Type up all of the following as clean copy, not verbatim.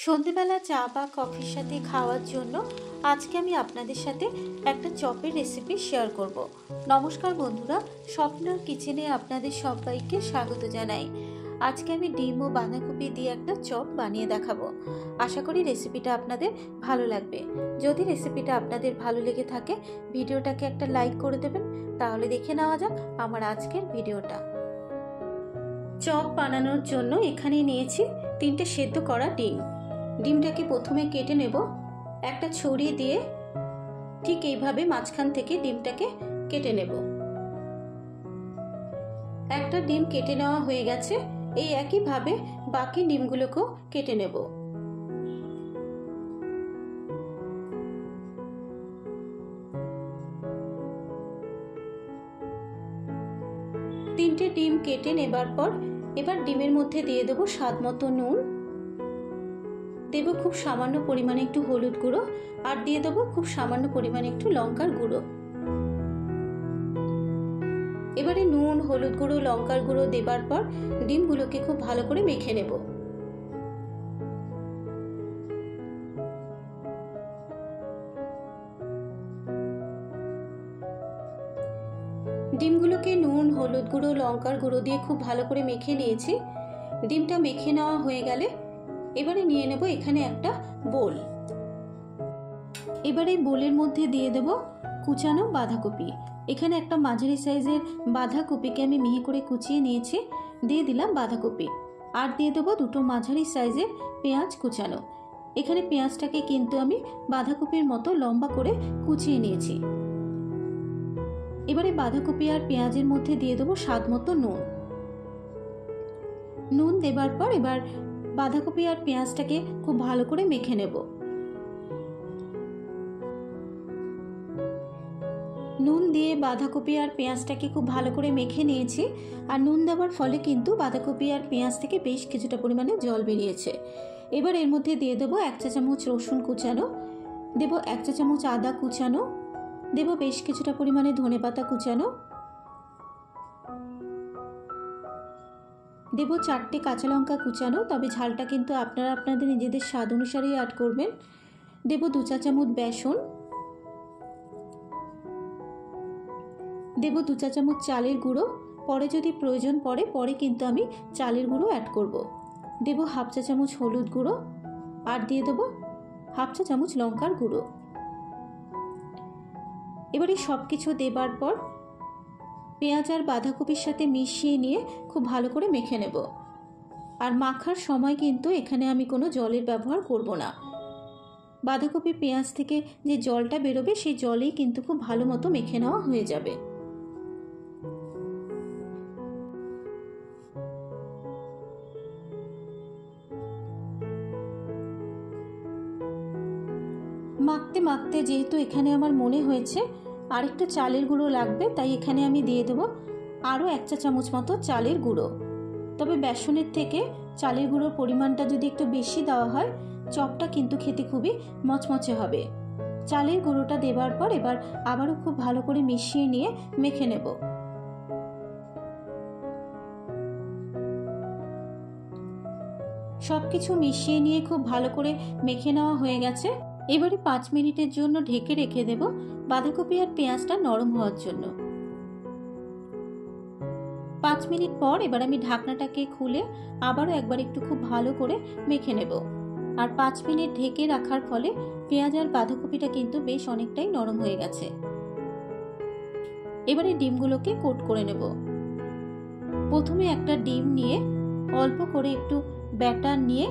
সন্ধেবেলা চা বা কফির সাথে খাওয়ার জন্য আজকে আমি আপনাদের সাথে একটা চপের রেসিপি শেয়ার করব। নমস্কার বন্ধুরা, স্বপ্নার কিচেনে আপনাদের সবাইকে স্বাগত জানাই। আজকে আমি ডিম ও বাঁধাকপি দিয়ে একটা চপ বানিয়ে দেখাবো। আশা করি রেসিপিটা আপনাদের ভালো লাগবে। যদি রেসিপিটা আপনাদের ভালো লেগে থাকে ভিডিওটাকে একটা লাইক করে দেবেন। তাহলে দেখে নেওয়া যাক আমার আজকের ভিডিওটা। চপ বানানোর জন্য এখানে নিয়েছি 3টে সেদ্ধ করা ডিম। ডিমটাকে প্রথমে কেটে নেব। একটা ছুরি দিয়ে ঠিক এইভাবে মাঝখান থেকে ডিমটাকে কেটে নেব। একটা ডিম কেটে নেওয়া হয়ে গেছে। এই একইভাবে বাকি ডিমগুলোকেও কেটে নেব। তিনটে ডিম কেটে নেবার পর এবার ডিমের মধ্যে দিয়ে দেবো স্বাদ মতো নুন, দেব খুব সামান্য পরিমাণে একটু হলুদ গুঁড়ো, আর দিয়ে দেবো খুব সামান্য পরিমাণে একটু লঙ্কার গুঁড়ো। এবারে নুন, হলুদ গুঁড়ো, লঙ্কার গুঁড়ো দেবার পর ডিমগুলোকে খুব ভালো করে মেখে নেব। ডিমগুলোকে নুন, হলুদ গুঁড়ো, লঙ্কার গুঁড়ো দিয়ে খুব ভালো করে মেখে নিয়েছি। ডিমটা মেখে নেওয়া হয়ে গেলে এবারে নিয়ে নেব এখানে একটা বোল। এবারে বোলের মধ্যে দিয়ে দেব কুচানো বাঁধাকপি। এখানে একটা মাঝারি সাইজের বাঁধাকপিকে আমি মিহি করে কুচিয়ে নিয়েছি। দিয়ে দিলাম বাঁধাকপি, আর দিয়ে দেবো দুটো মাঝারি সাইজের পেঁয়াজ কুচানো। এখানে পেঁয়াজটাকে কিন্তু আমি বাঁধাকপির মতো লম্বা করে কুচিয়ে নিয়েছি। এবারে বাঁধাকপি আর পেঁয়াজের মধ্যে দিয়ে দেবো স্বাদ মতো নুন। নুন দেবার পর এবার বাঁধাকপি আর পেঁয়াজটাকে খুব ভালো করে মেখে নেব। নুন দিয়ে বাঁধাকপি আর পেঁয়াজটাকে খুব ভালো করে মেখে নিয়েছি। আর নুন দেওয়ার ফলে কিন্তু বাঁধাকপি আর পেঁয়াজ থেকে বেশ কিছুটা পরিমাণে জল বেরিয়েছে। এবার এর মধ্যে দিয়ে দেবো 1 চা চামচ রসুন কুচানো, দেবো 1 চা চামচ আদা কুচানো, দেবো বেশ কিছুটা পরিমাণে ধনেপাতা কুচানো, দেবো 4টে কাঁচা লঙ্কা কুচানো, তবে ঝালটা কিন্তু আপনারা আপনাদের নিজেদের স্বাদ অনুসারেই অ্যাড করবেন। দেবো 2 চা চামচ বেসন, দেবো 2 চা চামচ চালের গুঁড়ো। পরে যদি প্রয়োজন পরে কিন্তু আমি চালের গুঁড়ো অ্যাড করব। দেবো 1/2 চা চামচ হলুদ গুঁড়ো, আর দিয়ে দেবো 1/2 চা চামচ লঙ্কার গুঁড়ো। এবারে সব কিছু দেবার পর পেঁয়াজ আর বাঁধাকপির সাথে মিশিয়ে নিয়ে খুব ভালো করে মেখে নেব। আর মাখার সময় কিন্তু এখানে আমি কোনো জলের ব্যবহার করব না। বাঁধাকপি পেঁয়াজ থেকে যে জলটা বেরোবে সেই জলেই কিন্তু খুব ভালো মতো মেখে নেওয়া হয়ে যাবে। মাখতে মাখতে যেহেতু এখানে আমার মনে হয়েছে আর একটু চালের গুঁড়ো লাগবে, তাই এখানে আমি দিয়ে দেবো আরও 1 চা চামচ মতো চালের গুঁড়ো। তবে বেসনের থেকে চালের গুঁড়োর পরিমাণটা যদি একটু বেশি দেওয়া হয় চপটা কিন্তু খেতে খুবই মচমচে হবে। চালের গুঁড়োটা দেবার পর এবার আবারও খুব ভালো করে মিশিয়ে নিয়ে মেখে নেব। সব কিছু মিশিয়ে নিয়ে খুব ভালো করে মেখে নেওয়া হয়ে গেছে। এবারে 5 মিনিটের জন্য ঢেকে রেখে দেব বাঁধাকপি আর পেঁয়াজটা নরম হওয়ার জন্য। 5 মিনিট পর এবার আমি ঢাকনাটাকে খুলে আবারও একবার একটু খুব ভালো করে মেখে নেব। আর 5 মিনিট ঢেকে রাখার ফলে পেঁয়াজ আর বাঁধাকপিটা কিন্তু বেশ অনেকটাই নরম হয়ে গেছে। এবারে ডিমগুলোকে কোট করে নেব। প্রথমে একটা ডিম নিয়ে অল্প করে একটু ব্যাটার নিয়ে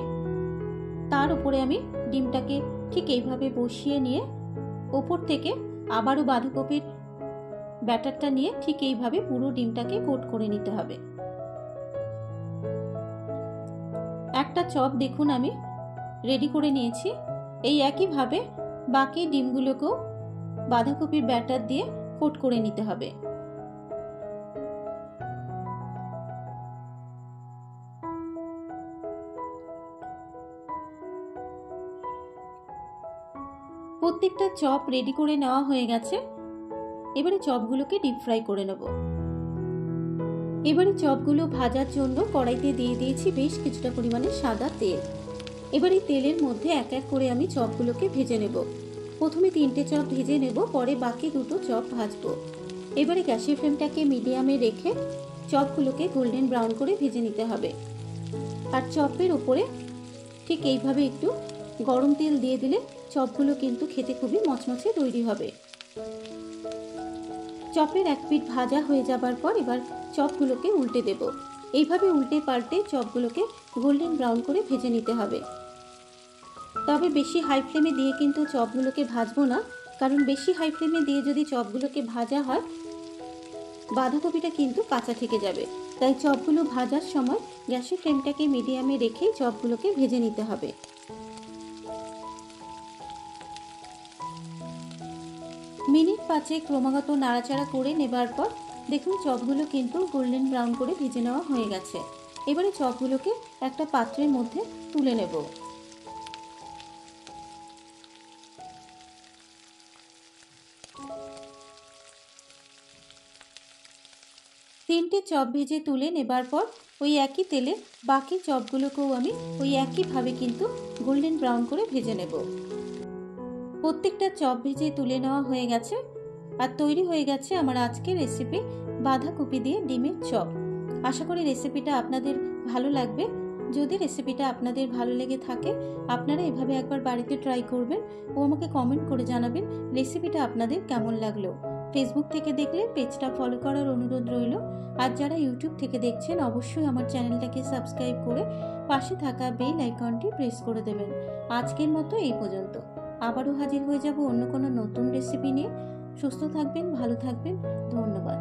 তার উপরে আমি ডিমটাকে ঠিক এইভাবে বসিয়ে নিয়ে ওপর থেকে আবারও বাঁধাকপির ব্যাটারটা নিয়ে ঠিক এইভাবে পুরো ডিমটাকে কোট করে নিতে হবে। একটা চপ দেখুন আমি রেডি করে নিয়েছি। এই একইভাবে বাকি ডিমগুলোকেও বাঁধাকপির ব্যাটার দিয়ে কোট করে নিতে হবে। প্রত্যেকটা চপ রেডি করে নেওয়া হয়ে গেছে। এবারে চপগুলোকে ডিপ ফ্রাই করে নেব। এবারে চপগুলো ভাজার জন্য কড়াইতে দিয়ে দিয়েছি বেশ কিছুটা পরিমাণে সাদা তেল। এবার এই তেলের মধ্যে এক এক করে আমি চপগুলোকে ভেজে নেব। প্রথমে 3টে চপ ভেজে নেব, পরে বাকি 2টো চপ ভাজবো। এবারে গ্যাসের ফ্লেমটাকে মিডিয়ামে রেখে চপগুলোকে গোল্ডেন ব্রাউন করে ভেজে নিতে হবে। আর চপের উপরে ঠিক এইভাবে একটু গরম তেল দিয়ে দিলে চপগুলো কিন্তু খেতে খুবই মচমচে তৈরি হবে। চপের এক পিঠ ভাজা হয়ে যাবার পর এবার চপগুলোকে উল্টে দেব। এইভাবে উল্টে পাল্টে চপগুলোকে গোল্ডেন ব্রাউন করে ভেজে নিতে হবে। তবে বেশি হাই ফ্লেমে দিয়ে কিন্তু চপগুলোকে ভাজবো না, কারণ বেশি হাই ফ্লেমে দিয়ে যদি চপগুলোকে ভাজা হয় বাঁধাকপিটা কিন্তু কাঁচা থেকে যাবে। তাই চপগুলো ভাজার সময় গ্যাসের ফ্লেমটাকে মিডিয়ামে রেখেই চপগুলোকে ভেজে নিতে হবে। মিনিট 5 ক্রমাগত নাড়াচাড়া করে নেবার পর দেখুন চপগুলো কিন্তু গোল্ডেন ব্রাউন করে ভেজে নেওয়া হয়ে গেছে। এবারে চপগুলোকে একটা পাত্রের মধ্যে তুলে নেব। তিনটে চপ ভেজে তুলে নেবার পর ওই একই তেলে বাকি চপগুলোকেও আমি ওই একইভাবে কিন্তু গোল্ডেন ব্রাউন করে ভেজে নেব। প্রত্যেকটা চপ ভেজে তুলে নেওয়া হয়ে গেছে আর তৈরি হয়ে গেছে আমার আজকের রেসিপি বাঁধাকপি দিয়ে ডিমের চপ। আশা করি রেসিপিটা আপনাদের ভালো লাগবে। যদি রেসিপিটা আপনাদের ভালো লেগে থাকে আপনারা এভাবে একবার বাড়িতে ট্রাই করবেন ও আমাকে কমেন্ট করে জানাবেন রেসিপিটা আপনাদের কেমন লাগলো। ফেসবুক থেকে দেখলে পেজটা ফলো করার অনুরোধ রইল। আর যারা ইউটিউব থেকে দেখছেন অবশ্যই আমার চ্যানেলটাকে সাবস্ক্রাইব করে পাশে থাকা বেল আইকনটি প্রেস করে দেবেন। আজকের মতো এই পর্যন্ত। আবারও হাজির হয়ে যাব অন্য কোনো নতুন রেসিপি নিয়ে। সুস্থ থাকবেন, ভালো থাকবেন। ধন্যবাদ।